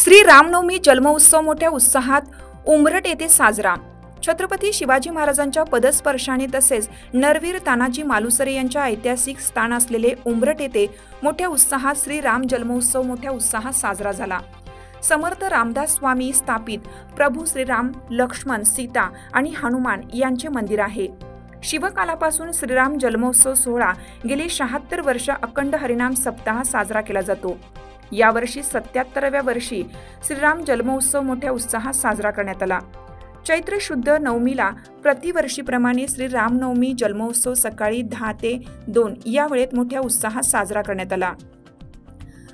श्री रामनवमी जन्मोत्सव मोठ्या उत्साहात उंबरठ येथे साजरा। छत्रपती शिवाजी महाराजांच्या पदस्पर्शाने तसेच नरवीर तानाजी मालुसरे यांच्या ऐतिहासिक स्थान असलेले उंबरठ येथे मोठ्या उत्साहात श्री राम जन्मोत्सव मोठ्या उत्साहात साजरा झाला। समर्थ रामदास स्वामी स्थापित प्रभू श्रीराम, लक्ष्मण, सीता आणि हनुमान यांचे मंदिर आहे। शिवकालापासून श्रीराम जन्मोत्सव सोहळा गेली 76 वर्ष अखंड हरिनाम सप्ताह साजरा केला जातो। यावर्षी 77व्या वर्षी श्रीराम जन्मोत्सव मोठ्या उत्साहात साजरा करण्यात आला। चैत्र शुद्ध नवमीला प्रतिवर्षीप्रमाणे श्री रामनवमी जन्मोत्सव सकाळी 10 ते 2 या वेळेत मोठ्या उत्साहात साजरा करण्यात आला।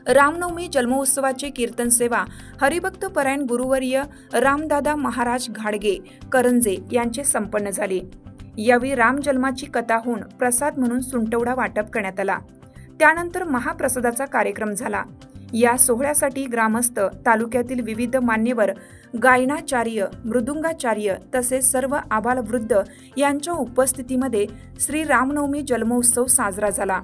रामनवमी जन्मोत्सवाचे कीर्तन सेवा हरिभक्त परायण गुरुवर्य रामदादा महाराज घाडगे करंजे यांचे संपन्न झाले। यावेळी राम जन्माची कथा होऊन प्रसाद म्हणून सुंटवडा वाटप करण्यात आला। त्यानंतर महाप्रसादाचा कार्यक्रम झाला। या सोहळ्यासाठी ग्रामस्थ, तालुक्यातील विविध मान्यवर, गायनाचार्य, मृदुंगाचार्य तसेच सर्व आबालवृद्ध यांच्या उपस्थितीमध्ये श्री रामनवमी जन्मोत्सव साजरा झाला।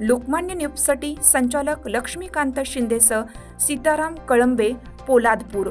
लोकमान्य न्यूजसाठी संचालक लक्ष्मीकांत शिंदेसह सीताराम कळंबे, पोलादपूर।